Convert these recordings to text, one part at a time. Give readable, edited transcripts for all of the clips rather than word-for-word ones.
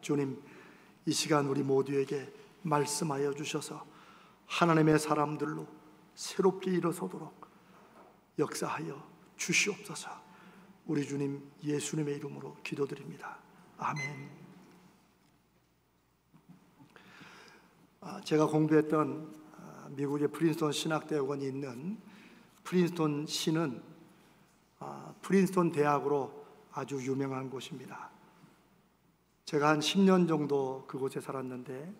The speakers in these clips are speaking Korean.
주님, 이 시간 우리 모두에게 말씀하여 주셔서 하나님의 사람들로 새롭게 일어서도록 역사하여 주시옵소서. 우리 주님 예수님의 이름으로 기도드립니다. 아멘. 제가 공부했던 미국의 프린스턴 신학대학원이 있는 프린스턴 시는 프린스턴 대학으로 아주 유명한 곳입니다. 제가 한 10년 정도 그곳에 살았는데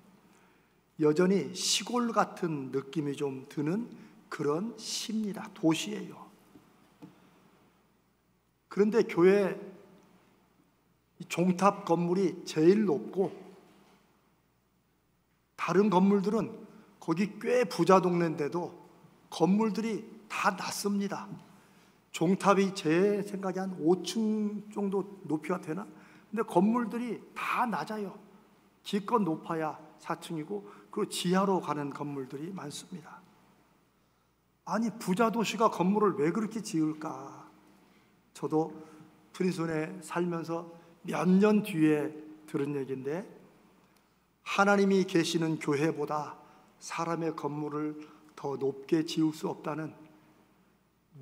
여전히 시골 같은 느낌이 좀 드는 그런 시입니다. 도시예요. 그런데 교회 종탑 건물이 제일 높고 다른 건물들은 거기 꽤 부자 동네인데도 건물들이 다 낮습니다. 종탑이 제 생각에 한 5층 정도 높이가 되나? 근데 건물들이 다 낮아요. 기껏 높아야 4층이고 그리고 지하로 가는 건물들이 많습니다. 아니, 부자 도시가 건물을 왜 그렇게 지을까? 저도 프린스턴에 살면서 몇 년 뒤에 들은 얘기인데, 하나님이 계시는 교회보다 사람의 건물을 더 높게 지을 수 없다는,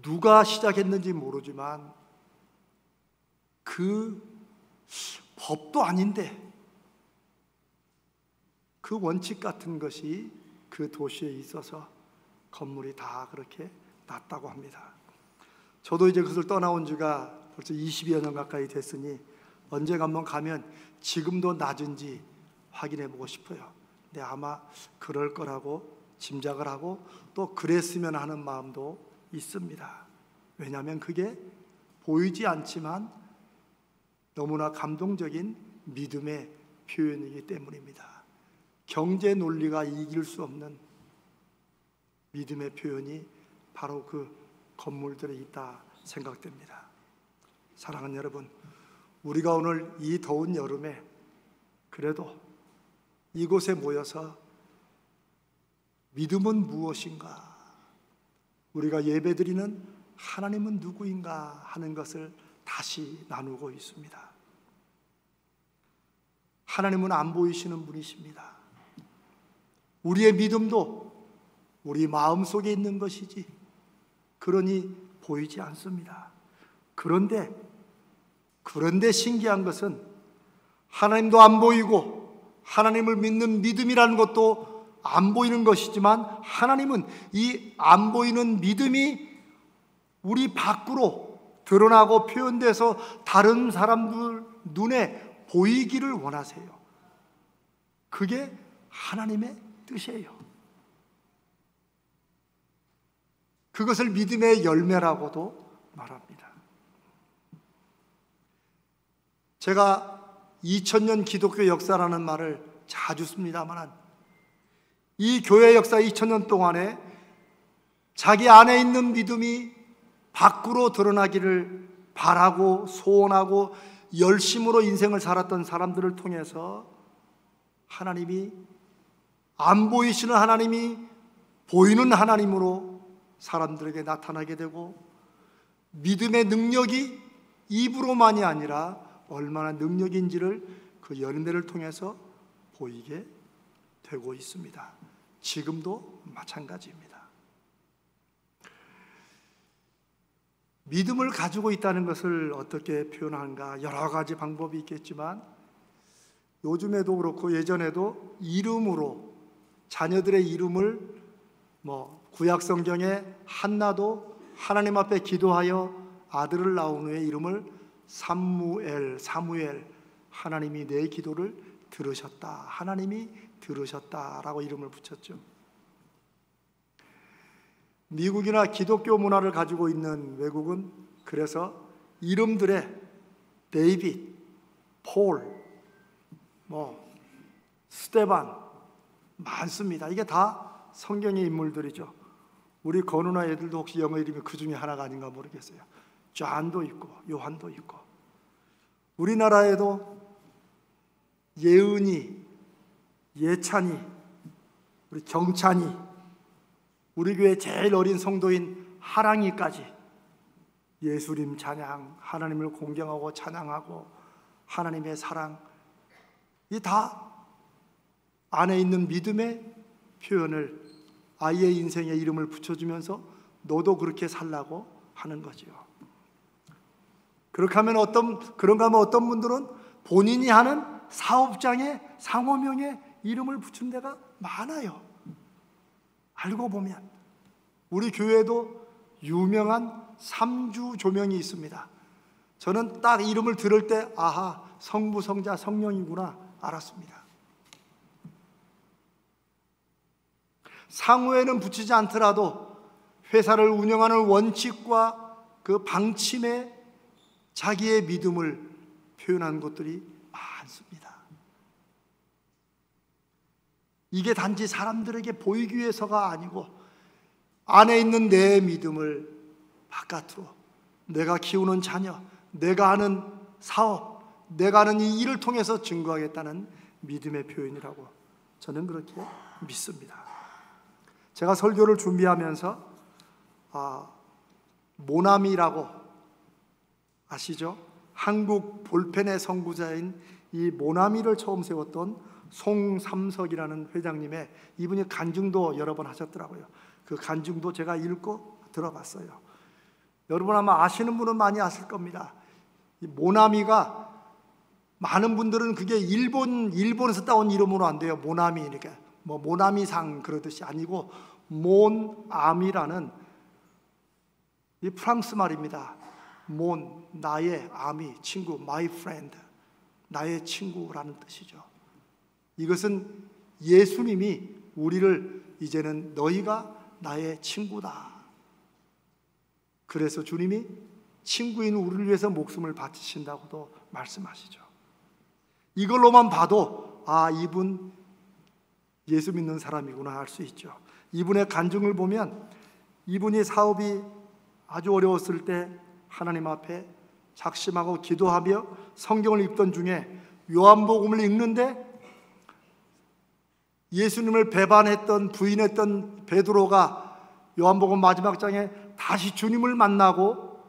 누가 시작했는지 모르지만 그 법도 아닌데 그 원칙 같은 것이 그 도시에 있어서 건물이 다 그렇게 낮다고 합니다. 저도 이제 그것을 떠나온 지가 벌써 20여 년 가까이 됐으니 언젠가 한번 가면 지금도 낮은지 확인해 보고 싶어요. 근데 아마 그럴 거라고 짐작을 하고 또 그랬으면 하는 마음도 있습니다. 왜냐하면 그게 보이지 않지만 너무나 감동적인 믿음의 표현이기 때문입니다. 경제 논리가 이길 수 없는 믿음의 표현이 바로 그 건물들에 있다 생각됩니다. 사랑하는 여러분, 우리가 오늘 이 더운 여름에 그래도 이곳에 모여서 믿음은 무엇인가, 우리가 예배드리는 하나님은 누구인가 하는 것을 다시 나누고 있습니다. 하나님은 안 보이시는 분이십니다. 우리의 믿음도 우리 마음속에 있는 것이지 그러니 보이지 않습니다. 그런데 신기한 것은 하나님도 안 보이고 하나님을 믿는 믿음이라는 것도 안 보이는 것이지만, 하나님은 이 안 보이는 믿음이 우리 밖으로 드러나고 표현돼서 다른 사람들 눈에 보이기를 원하세요. 그게 하나님의 뜻이에요. 그것을 믿음의 열매라고도 말합니다. 제가 2000년 기독교 역사라는 말을 자주 씁니다만, 이 교회 역사 2000년 동안에 자기 안에 있는 믿음이 밖으로 드러나기를 바라고 소원하고 열심으로 인생을 살았던 사람들을 통해서 하나님이, 안 보이시는 하나님이 보이는 하나님으로 사람들에게 나타나게 되고, 믿음의 능력이 입으로만이 아니라 얼마나 능력인지를 그 열매를 통해서 보이게 되고 있습니다. 지금도 마찬가지입니다. 믿음을 가지고 있다는 것을 어떻게 표현하는가, 여러 가지 방법이 있겠지만 요즘에도 그렇고 예전에도 이름으로, 자녀들의 이름을 구약 성경에 한나도 하나님 앞에 기도하여 아들을 낳은 후에 이름을 사무엘, 하나님이 내 기도를 들으셨다, 하나님이 들으셨다라고 이름을 붙였죠. 미국이나 기독교 문화를 가지고 있는 외국은 그래서 이름들에 데이빗, 폴, 스테반 많습니다. 이게 다 성경의 인물들이죠. 우리 건우나 애들도 혹시 영어 이름이 그 중에 하나가 아닌가 모르겠어요. 존도 있고 요한도 있고. 우리나라에도 예은이, 예찬이, 우리 경찬이, 우리 교회 제일 어린 성도인 하랑이까지 예수님 찬양, 하나님을 공경하고 찬양하고 하나님의 사랑, 이 다 안에 있는 믿음의 표현을 아이의 인생에 이름을 붙여주면서 너도 그렇게 살라고 하는 거지요. 그런가 하면 어떤 분들은 본인이 하는 사업장에 상호명에 이름을 붙인 데가 많아요. 알고 보면 우리 교회도 유명한 삼주 조명이 있습니다. 저는 딱 이름을 들을 때 아하, 성부, 성자, 성령이구나 알았습니다. 상호에는 붙이지 않더라도 회사를 운영하는 원칙과 그 방침에 자기의 믿음을 표현한 것들이 많습니다. 이게 단지 사람들에게 보이기 위해서가 아니고 안에 있는 내 믿음을 바깥으로, 내가 키우는 자녀, 내가 하는 사업, 내가 하는 이 일을 통해서 증거하겠다는 믿음의 표현이라고 저는 그렇게 믿습니다. 제가 설교를 준비하면서 모나미라고 아시죠? 한국 볼펜의 선구자인 이 모나미를 처음 세웠던 송삼석이라는 회장님의, 이분이 간증도 여러 번 하셨더라고요. 그 간증도 제가 읽고 들어봤어요. 여러분 아마 아시는 분은 많이 아실 겁니다. 이 모나미가, 많은 분들은 그게 일본에서 따온 이름으로 안 돼요. 모나미, 그러니까 뭐 모나미상 그러듯이 아니고 몬아미라는 이 프랑스 말입니다. 몬, 나의, 아미, 친구, my friend, 나의 친구라는 뜻이죠. 이것은 예수님이 우리를 이제는 너희가 나의 친구다. 그래서 주님이 친구인 우리를 위해서 목숨을 바치신다고도 말씀하시죠. 이걸로만 봐도 이분 예수 믿는 사람이구나 알 수 있죠. 이분의 간증을 보면 이분이 사업이 아주 어려웠을 때 하나님 앞에 작심하고 기도하며 성경을 읽던 중에 요한복음을 읽는데 예수님을 배반했던, 부인했던 베드로가 요한복음 마지막 장에 다시 주님을 만나고,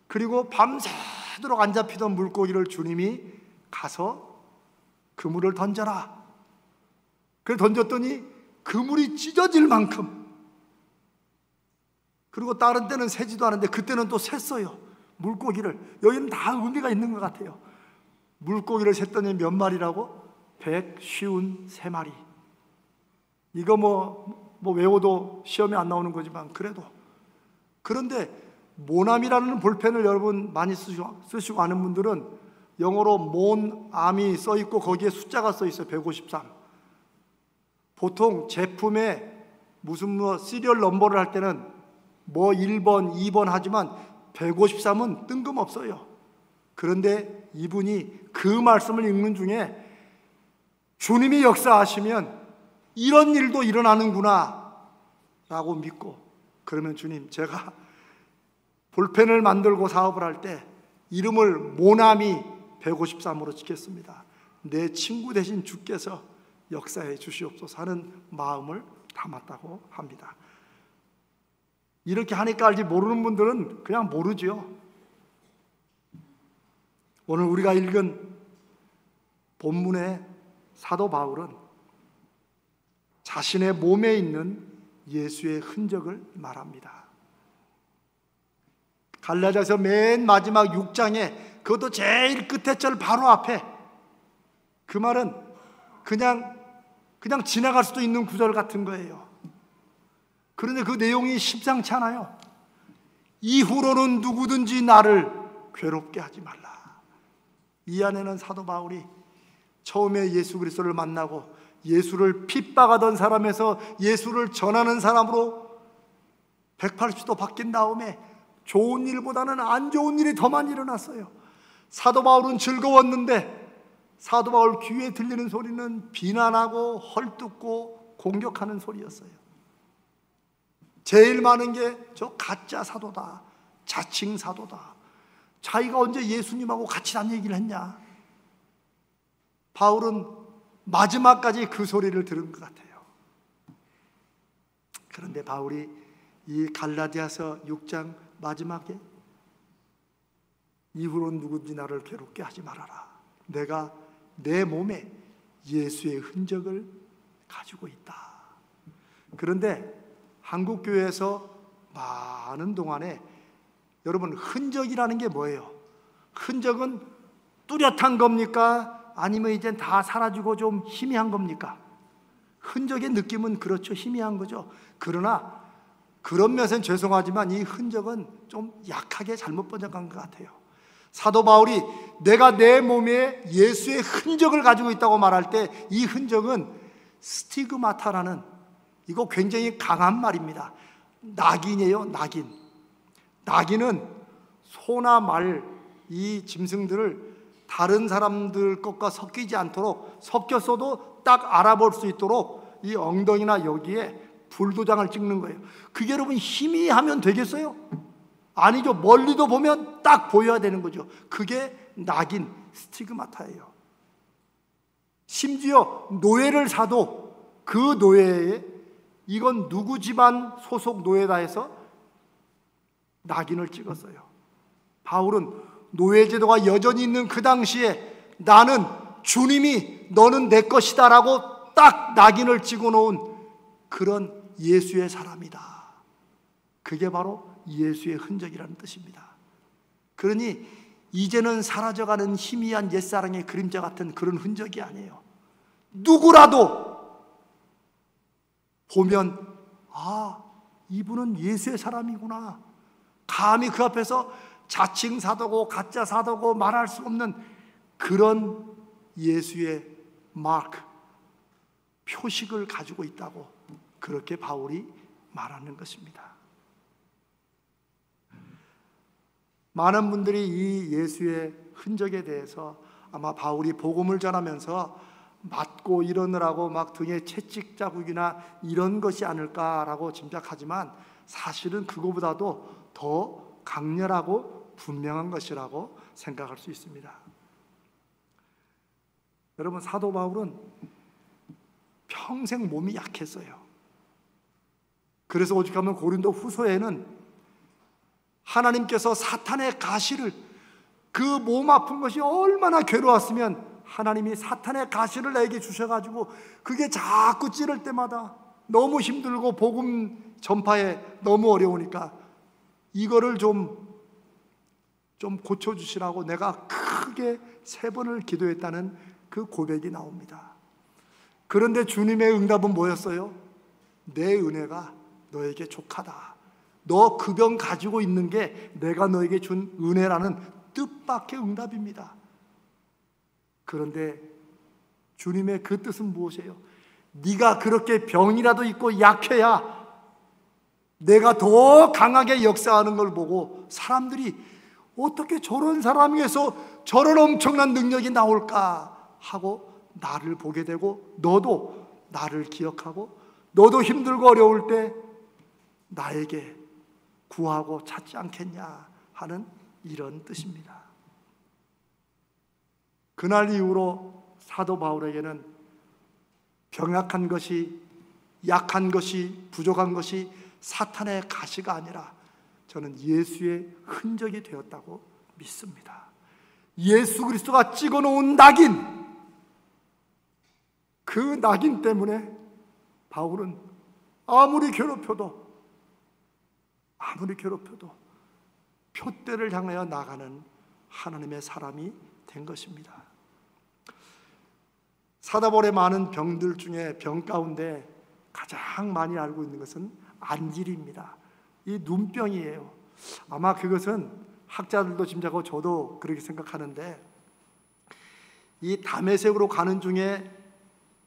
그리고 밤새도록 안 잡히던 물고기를 주님이 가서 그물을 던져라. 그걸 던졌더니 그물이 찢어질 만큼, 그리고 다른 때는 새지도 않은데 그때는 또 샜어요. 물고기를. 여기는 다 의미가 있는 것 같아요. 물고기를 샜더니 몇 마리라고? 153마리. 이거 뭐 외워도 시험에 안 나오는 거지만 그래도. 그런데 모남이라는 볼펜을 여러분 많이 쓰시고 아는 분들은 영어로 몬암이 써있고 거기에 숫자가 써있어요. 153. 보통 제품에 무슨 시리얼 넘버를 할 때는 1번, 2번 하지만 153은 뜬금없어요. 그런데 이분이 그 말씀을 읽는 중에 주님이 역사하시면 이런 일도 일어나는구나 라고 믿고, 그러면 주님, 제가 볼펜을 만들고 사업을 할 때 이름을 모나미 153으로 짓겠습니다. 내 친구 대신 주께서 역사해 주시옵소서 하는 마음을 담았다고 합니다. 이렇게 하니까 알지 모르는 분들은 그냥 모르죠. 오늘 우리가 읽은 본문의 사도 바울은 자신의 몸에 있는 예수의 흔적을 말합니다. 갈라디아서 맨 마지막 6장에, 그것도 제일 끝에 절 바로 앞에, 그 말은 그냥 지나갈 수도 있는 구절 같은 거예요. 그런데 그 내용이 심상치 않아요. 이후로는 누구든지 나를 괴롭게 하지 말라. 이 안에는 사도 바울이 처음에 예수 그리스도를 만나고 예수를 핍박하던 사람에서 예수를 전하는 사람으로 180도 바뀐 다음에 좋은 일보다는 안 좋은 일이 더 많이 일어났어요. 사도 바울은 즐거웠는데 사도 바울 귀에 들리는 소리는 비난하고 헐뜯고 공격하는 소리였어요. 제일 많은 게 저 가짜 사도다, 자칭 사도다, 자기가 언제 예수님하고 같이 단 얘기를 했냐. 바울은 마지막까지 그 소리를 들은 것 같아요. 그런데 바울이 이 갈라디아서 6장 마지막에 이후로는 누구든지 나를 괴롭게 하지 말아라. 내가 내 몸에 예수의 흔적을 가지고 있다. 그런데 한국 교회에서 많은 동안에 여러분, 흔적이라는 게 뭐예요? 흔적은 뚜렷한 겁니까? 아니면 이젠 다 사라지고 좀 희미한 겁니까? 흔적의 느낌은 그렇죠. 희미한 거죠. 그러나 그런 면에서는 죄송하지만 이 흔적은 좀 약하게 잘못 번역한 것 같아요. 사도 바울이 내가 내 몸에 예수의 흔적을 가지고 있다고 말할 때 이 흔적은 스티그마타라는, 이거 굉장히 강한 말입니다. 낙인이에요. 낙인. 낙인은 소나 말, 이 짐승들을 다른 사람들 것과 섞이지 않도록, 섞였어도 딱 알아볼 수 있도록 이 엉덩이나 여기에 불도장을 찍는 거예요. 그게 여러분 희미하면 되겠어요? 아니죠. 멀리도 보면 딱 보여야 되는 거죠. 그게 낙인, 스티그마타예요. 심지어 노예를 사도 그 노예에 이건 누구 집안 소속 노예다 해서 낙인을 찍었어요. 바울은 노예 제도가 여전히 있는 그 당시에 나는 주님이 너는 내 것이다 라고 딱 낙인을 찍어 놓은 그런 예수의 사람이다. 그게 바로 예수의 흔적이라는 뜻입니다. 그러니 이제는 사라져가는 희미한 옛사랑의 그림자 같은 그런 흔적이 아니에요. 누구라도 보면 아, 이분은 예수의 사람이구나. 감히 그 앞에서 자칭 사도고 가짜 사도고 말할 수 없는 그런 예수의 마크, 표식을 가지고 있다고 그렇게 바울이 말하는 것입니다. 많은 분들이 이 예수의 흔적에 대해서 아마 바울이 복음을 전하면서 맞고 일어느라고 막 등에 채찍 자국이나 이런 것이 아닐까라고 짐작하지만 사실은 그거보다도 더 강렬하고 분명한 것이라고 생각할 수 있습니다. 여러분, 사도 바울은 평생 몸이 약했어요. 그래서 오죽하면 고린도 후서에는 하나님께서 사탄의 가시를, 그 몸 아픈 것이 얼마나 괴로웠으면 하나님이 사탄의 가시를 내게 주셔가지고 그게 자꾸 찌를 때마다 너무 힘들고 복음 전파에 너무 어려우니까 이거를 좀 고쳐주시라고 내가 크게 3번을 기도했다는 그 고백이 나옵니다. 그런데 주님의 응답은 뭐였어요? 내 은혜가 너에게 족하다. 너 그 병 가지고 있는 게 내가 너에게 준 은혜라는 뜻밖의 응답입니다. 그런데 주님의 그 뜻은 무엇이에요? 네가 그렇게 병이라도 있고 약해야 내가 더 강하게 역사하는 걸 보고 사람들이 어떻게 저런 사람에게서 저런 엄청난 능력이 나올까 하고 나를 보게 되고 너도 나를 기억하고 너도 힘들고 어려울 때 나에게 구하고 찾지 않겠냐 하는 이런 뜻입니다. 그날 이후로 사도 바울에게는 병약한 것이, 약한 것이, 부족한 것이 사탄의 가시가 아니라 저는 예수의 흔적이 되었다고 믿습니다. 예수 그리스도가 찍어놓은 낙인, 그 낙인 때문에 바울은 아무리 괴롭혀도 표대를 향하여 나가는 하나님의 사람이 된 것입니다. 사도 바울의 많은 병들 중에 병 가운데 가장 많이 알고 있는 것은 안질입니다. 이 눈병이에요. 아마 그것은 학자들도 짐작하고 저도 그렇게 생각하는데, 이 다메섹으로 가는 중에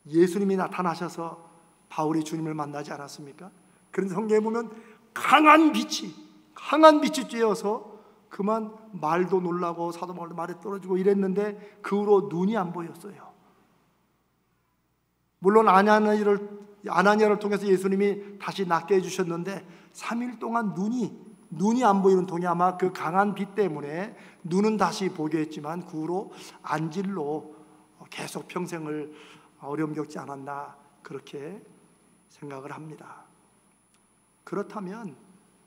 예수님이 나타나셔서 바울이 주님을 만나지 않았습니까? 그런데 성경에 보면 강한 빛이 쬐어서 그만 말도 놀라고 사도 바울도 말에 떨어지고 이랬는데 그 후로 눈이 안 보였어요. 물론 아나니아를 통해서 예수님이 다시 낫게 해주셨는데 3일 동안 눈이 안 보이는 통에 아마 그 강한 빛 때문에 눈은 다시 보게 했지만 그 후로 안질로 계속 평생을 어려움 겪지 않았나 그렇게 생각을 합니다. 그렇다면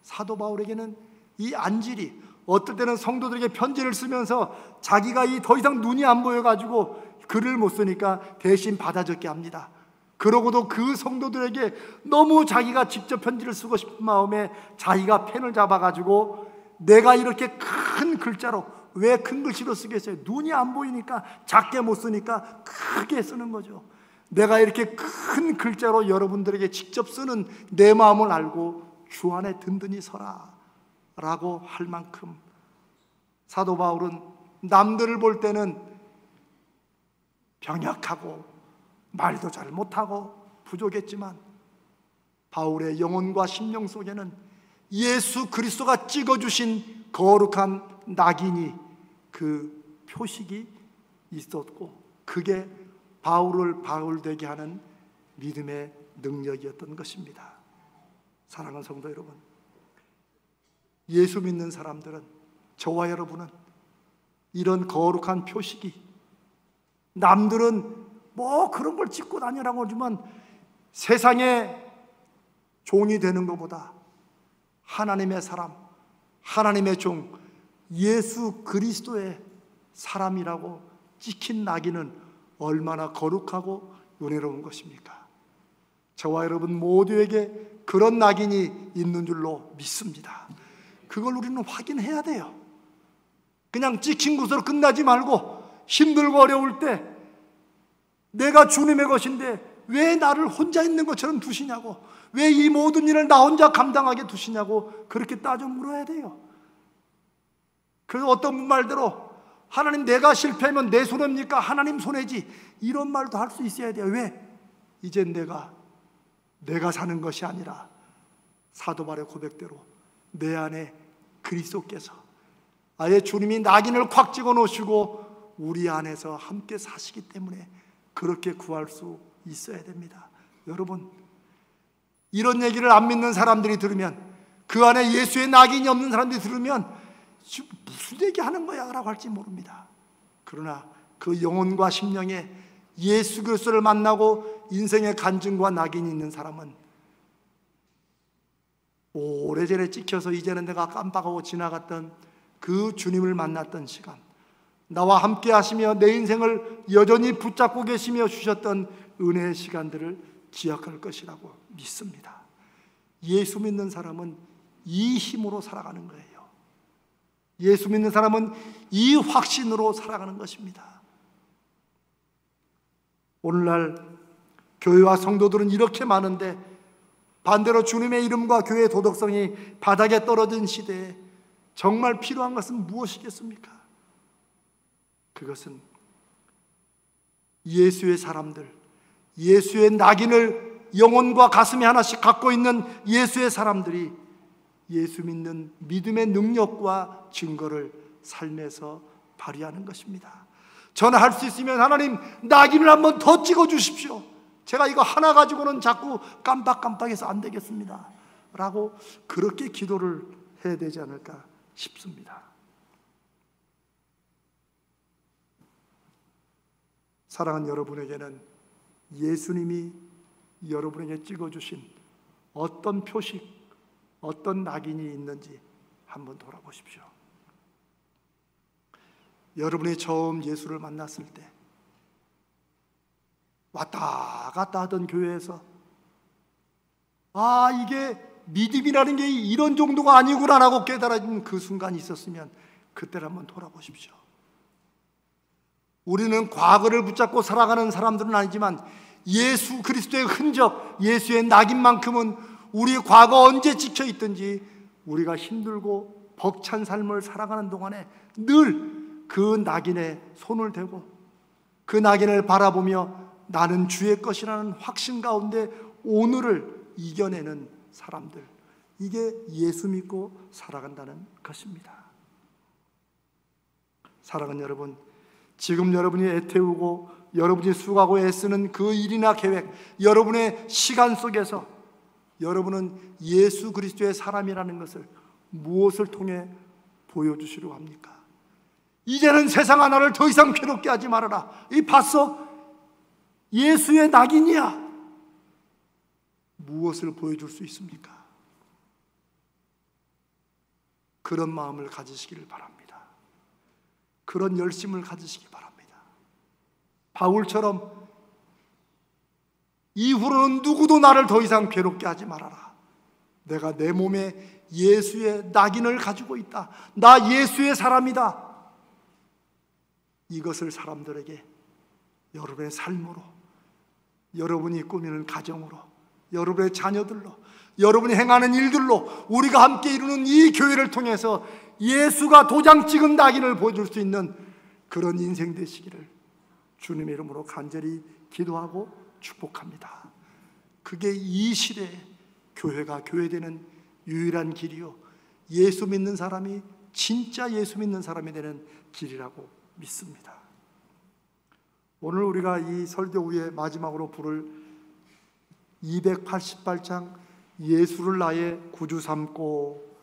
사도 바울에게는 이 안질이 어떨 때는 성도들에게 편지를 쓰면서 자기가 더 이상 눈이 안 보여가지고 글을 못 쓰니까 대신 받아 적게 합니다. 그러고도 그 성도들에게 너무 자기가 직접 편지를 쓰고 싶은 마음에 자기가 펜을 잡아가지고 내가 이렇게 큰 글자로, 왜 큰 글씨로 쓰겠어요? 눈이 안 보이니까, 작게 못 쓰니까 크게 쓰는 거죠. 내가 이렇게 큰 글자로 여러분들에게 직접 쓰는 내 마음을 알고 주 안에 든든히 서라 라고 할 만큼 사도 바울은 남들을 볼 때는 병약하고 말도 잘 못하고 부족했지만 바울의 영혼과 심령 속에는 예수 그리스도가 찍어주신 거룩한 낙인이, 그 표식이 있었고, 그게 바울을 바울 되게 하는 믿음의 능력이었던 것입니다. 사랑하는 성도 여러분, 예수 믿는 사람들은, 저와 여러분은 이런 거룩한 표식이, 남들은 뭐 그런 걸 찍고 다니라고 하지만 세상의 종이 되는 것보다 하나님의 사람, 하나님의 종, 예수 그리스도의 사람이라고 찍힌 낙인은 얼마나 거룩하고 은혜로운 것입니까? 저와 여러분 모두에게 그런 낙인이 있는 줄로 믿습니다. 그걸 우리는 확인해야 돼요. 그냥 찍힌 것으로 끝나지 말고 힘들고 어려울 때 내가 주님의 것인데 왜 나를 혼자 있는 것처럼 두시냐고, 왜 이 모든 일을 나 혼자 감당하게 두시냐고 그렇게 따져 물어야 돼요. 그래서 어떤 분 말대로 하나님, 내가 실패하면 내 손해입니까? 하나님 손해지, 이런 말도 할 수 있어야 돼요. 왜? 이젠 내가 사는 것이 아니라 사도 바울의 고백대로 내 안에 그리스도께서, 아예 주님이 낙인을 콱 찍어 놓으시고 우리 안에서 함께 사시기 때문에 그렇게 구할 수 있어야 됩니다. 여러분, 이런 얘기를 안 믿는 사람들이 들으면, 그 안에 예수의 낙인이 없는 사람들이 들으면 무슨 얘기 하는 거야 라고 할지 모릅니다. 그러나 그 영혼과 심령에 예수 그리스도를 만나고 인생의 간증과 낙인이 있는 사람은 오래전에 찍혀서 이제는 내가 깜빡하고 지나갔던 그 주님을 만났던 시간, 나와 함께 하시며 내 인생을 여전히 붙잡고 계시며 주셨던 은혜의 시간들을 기억할 것이라고 믿습니다. 예수 믿는 사람은 이 힘으로 살아가는 거예요. 예수 믿는 사람은 이 확신으로 살아가는 것입니다. 오늘날 교회와 성도들은 이렇게 많은데 반대로 주님의 이름과 교회의 도덕성이 바닥에 떨어진 시대에 정말 필요한 것은 무엇이겠습니까? 그것은 예수의 사람들, 예수의 낙인을 영혼과 가슴에 하나씩 갖고 있는 예수의 사람들이 예수 믿는 믿음의 능력과 증거를 삶에서 발휘하는 것입니다. 저는 할 수 있으면 하나님, 낙인을 한번 더 찍어 주십시오. 제가 이거 하나 가지고는 자꾸 깜빡깜빡해서 안 되겠습니다 라고 그렇게 기도를 해야 되지 않을까 싶습니다. 사랑하는 여러분에게는 예수님이 여러분에게 찍어주신 어떤 표식, 어떤 낙인이 있는지 한번 돌아보십시오. 여러분이 처음 예수를 만났을 때 왔다 갔다 하던 교회에서 이게 믿음이라는 게 이런 정도가 아니구나라고 깨달아진 그 순간이 있었으면 그때를 한번 돌아보십시오. 우리는 과거를 붙잡고 살아가는 사람들은 아니지만 예수 그리스도의 흔적, 예수의 낙인만큼은 우리의 과거 언제 찍혀 있든지 우리가 힘들고 벅찬 삶을 살아가는 동안에 늘 그 낙인에 손을 대고 그 낙인을 바라보며 나는 주의 것이라는 확신 가운데 오늘을 이겨내는 사람들, 이게 예수 믿고 살아간다는 것입니다. 사랑하는 여러분, 지금 여러분이 애태우고 여러분이 수고하고 애쓰는 그 일이나 계획, 여러분의 시간 속에서 여러분은 예수 그리스도의 사람이라는 것을 무엇을 통해 보여주시려고 합니까? 이제는 세상 하나를 더 이상 괴롭게 하지 말아라. 이 봤어? 예수의 낙인이야. 무엇을 보여줄 수 있습니까? 그런 마음을 가지시기를 바랍니다. 그런 열심을 가지시기 바랍니다. 바울처럼 이후로는 누구도 나를 더 이상 괴롭게 하지 말아라. 내가 내 몸에 예수의 낙인을 가지고 있다. 나 예수의 사람이다. 이것을 사람들에게 여러분의 삶으로, 여러분이 꾸미는 가정으로, 여러분의 자녀들로, 여러분이 행하는 일들로, 우리가 함께 이루는 이 교회를 통해서 예수가 도장 찍은 낙인을 보여줄 수 있는 그런 인생 되시기를 주님의 이름으로 간절히 기도하고 축복합니다. 그게 이 시대에 교회가 교회되는 유일한 길이요, 예수 믿는 사람이 진짜 예수 믿는 사람이 되는 길이라고 믿습니다. 오늘 우리가 이 설교 후에 마지막으로 부를 288장 예수를 나의 구주 삼고,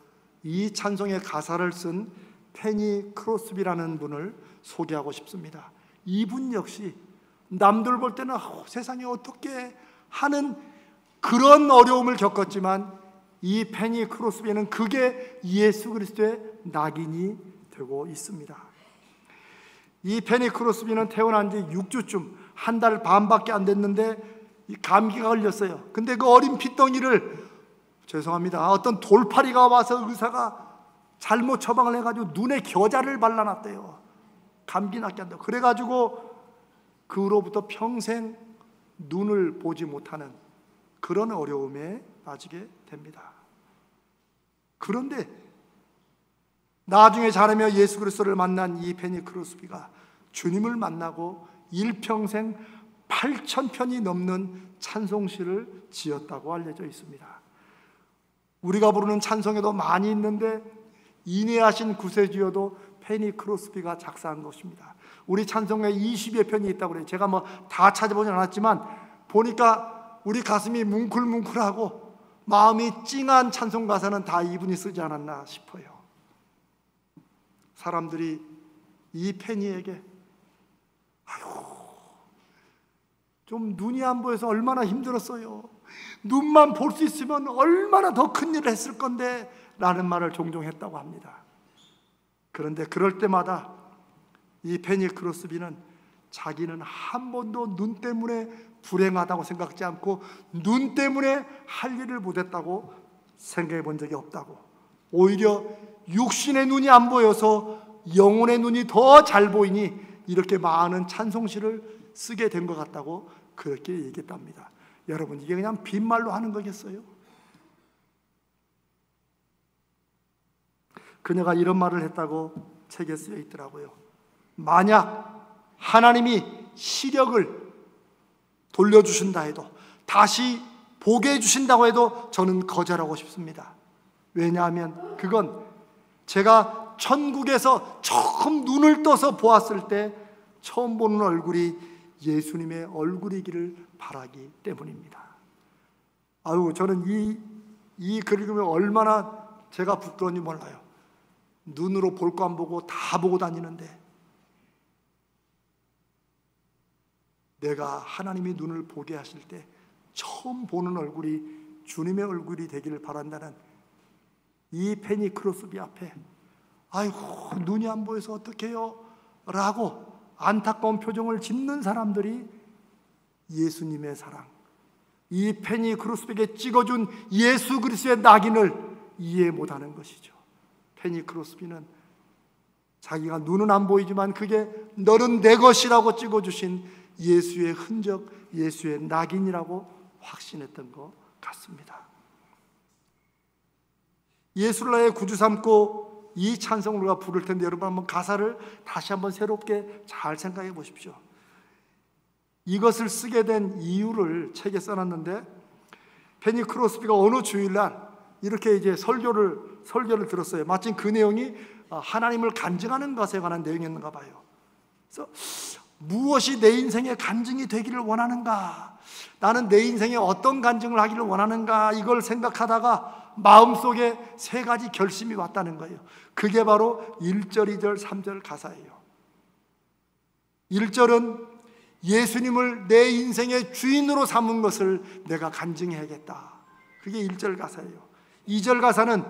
이 찬송의 가사를 쓴 페니 크로스비라는 분을 소개하고 싶습니다. 이분 역시 남들 볼 때는 세상에 어떻게 하는 그런 어려움을 겪었지만, 이 페니 크로스비는 그게 예수 그리스도의 낙인이 되고 있습니다. 이 페니 크로스비는 태어난 지 6주쯤, 한 달 반밖에 안 됐는데 감기가 걸렸어요. 근데 그 어린 핏덩이를, 죄송합니다, 어떤 돌팔이가 와서 의사가 잘못 처방을 해가지고 눈에 겨자를 발라놨대요. 감기 낫게 한다고. 그래가지고 그 후로부터 평생 눈을 보지 못하는 그런 어려움에 빠지게 됩니다. 그런데 나중에 자라며 예수 그리스도를 만난 이 페니 크로스비가 주님을 만나고 일평생 8,000편이 넘는 찬송시를 지었다고 알려져 있습니다. 우리가 부르는 찬송에도 많이 있는데 인내하신 구세주여도 페니 크로스비가 작사한 것입니다. 우리 찬송에 20여 편이 있다고 그래요. 제가 뭐 다 찾아보진 않았지만 보니까 우리 가슴이 뭉클뭉클하고 마음이 찡한 찬송 가사는 다 이분이 쓰지 않았나 싶어요. 사람들이 이 페니에게 좀 눈이 안 보여서 얼마나 힘들었어요, 눈만 볼 수 있으면 얼마나 더 큰 일을 했을 건데 라는 말을 종종 했다고 합니다. 그런데 그럴 때마다 이 페니 크로스비는 자기는 한 번도 눈 때문에 불행하다고 생각하지 않고 눈 때문에 할 일을 못했다고 생각해 본 적이 없다고, 오히려 육신의 눈이 안 보여서 영혼의 눈이 더 잘 보이니 이렇게 많은 찬송시를 쓰게 된 것 같다고 그렇게 얘기했답니다. 여러분, 이게 그냥 빈말로 하는 거겠어요? 그녀가 이런 말을 했다고 책에 쓰여 있더라고요. 만약 하나님이 시력을 돌려주신다 해도, 다시 보게 해주신다고 해도 저는 거절하고 싶습니다. 왜냐하면 그건 제가 천국에서 처음 눈을 떠서 보았을 때 처음 보는 얼굴이 예수님의 얼굴이기를 바라기 때문입니다. 아유, 저는 이 글을 읽으면 얼마나 제가 부끄러운지 몰라요. 눈으로 볼 거 안 보고 다 보고 다니는데 내가 하나님이 눈을 보게 하실 때 처음 보는 얼굴이 주님의 얼굴이 되기를 바란다는 이 페니 크로스비 앞에 아이고 눈이 안 보여서 어떡해요? 라고 안타까운 표정을 짓는 사람들이 예수님의 사랑, 이 페니 크로스비에게 찍어준 예수 그리스도의 낙인을 이해 못하는 것이죠. 페니 크로스비는 자기가 눈은 안 보이지만 그게 너는 내 것이라고 찍어주신 예수의 흔적, 예수의 낙인이라고 확신했던 것 같습니다. 예수를 나의 구주 삼고 이 찬송을 우리가 부를 텐데 여러분 한번 가사를 다시 한번 새롭게 잘 생각해 보십시오. 이것을 쓰게 된 이유를 책에 써놨는데, 페니 크로스비가 어느 주일날 이렇게 이제 설교를 들었어요. 마침 그 내용이 하나님을 간증하는 것에 관한 내용이었는가 봐요. 그래서 무엇이 내 인생의 간증이 되기를 원하는가, 나는 내 인생에 어떤 간증을 하기를 원하는가, 이걸 생각하다가 마음속에 세 가지 결심이 왔다는 거예요. 그게 바로 1절, 2절, 3절 가사예요. 1절은 예수님을 내 인생의 주인으로 삼은 것을 내가 간증해야겠다. 그게 1절 가사예요. 2절 가사는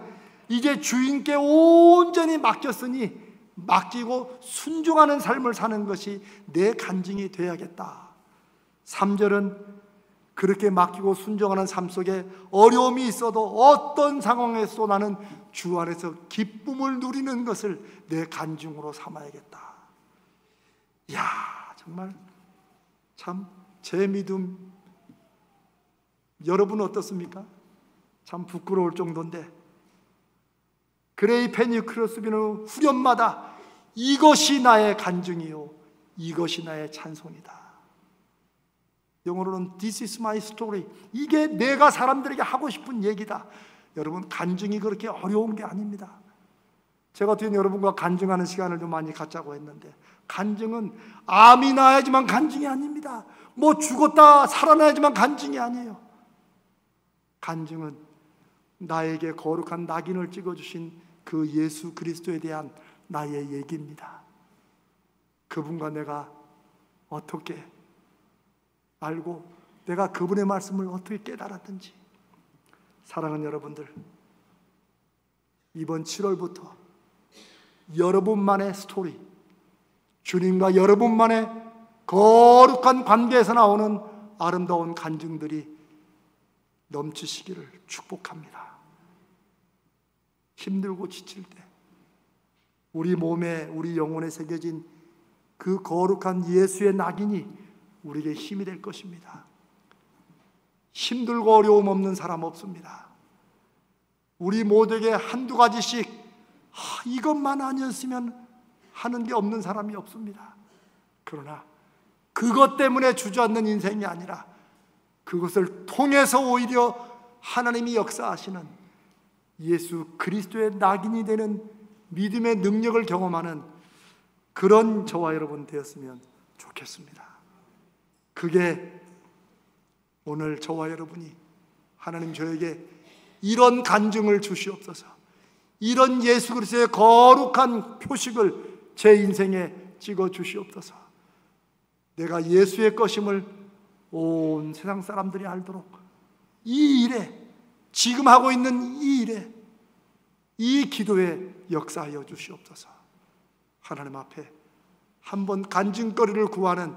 이제 주인께 온전히 맡겼으니 맡기고 순종하는 삶을 사는 것이 내 간증이 되어야겠다. 3절은 그렇게 맡기고 순종하는 삶 속에 어려움이 있어도 어떤 상황에서도 나는 주 안에서 기쁨을 누리는 것을 내 간증으로 삼아야겠다. 이야, 정말 참 제 믿음, 여러분 어떻습니까? 참 부끄러울 정도인데, 그레이 페니크로스비는 후렴마다 이것이 나의 간증이요 이것이 나의 찬송이다. 영어로는 This is my story. 이게 내가 사람들에게 하고 싶은 얘기다. 여러분, 간증이 그렇게 어려운 게 아닙니다. 제가 뒤에 여러분과 간증하는 시간을 좀 많이 갖자고 했는데, 간증은 암이 나야지만 간증이 아닙니다. 뭐 죽었다 살아나야지만 간증이 아니에요. 간증은 나에게 거룩한 낙인을 찍어주신 그 예수 그리스도에 대한 나의 얘기입니다. 그분과 내가 어떻게 알고 내가 그분의 말씀을 어떻게 깨달았는지. 사랑하는 여러분들, 이번 7월부터 여러분만의 스토리, 주님과 여러분만의 거룩한 관계에서 나오는 아름다운 간증들이 넘치시기를 축복합니다. 힘들고 지칠 때 우리 몸에, 우리 영혼에 새겨진 그 거룩한 예수의 낙인이 우리에게 힘이 될 것입니다. 힘들고 어려움 없는 사람 없습니다. 우리 모두에게 한두 가지씩 이것만 아니었으면 하는 게 없는 사람이 없습니다. 그러나 그것 때문에 주저앉는 인생이 아니라 그것을 통해서 오히려 하나님이 역사하시는 예수 그리스도의 낙인이 되는 믿음의 능력을 경험하는 그런 저와 여러분 되었으면 좋겠습니다. 그게 오늘 저와 여러분이 하나님 저에게 이런 간증을 주시옵소서, 이런 예수 그리스도의 거룩한 표식을 제 인생에 찍어 주시옵소서. 내가 예수의 것임을 온 세상 사람들이 알도록 이 일에, 지금 하고 있는 이 일에, 이 기도에 역사하여 주시옵소서. 하나님 앞에 한번 간증거리를 구하는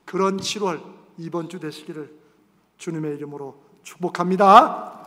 그런 7월 이번 주 되시기를 주님의 이름으로 축복합니다.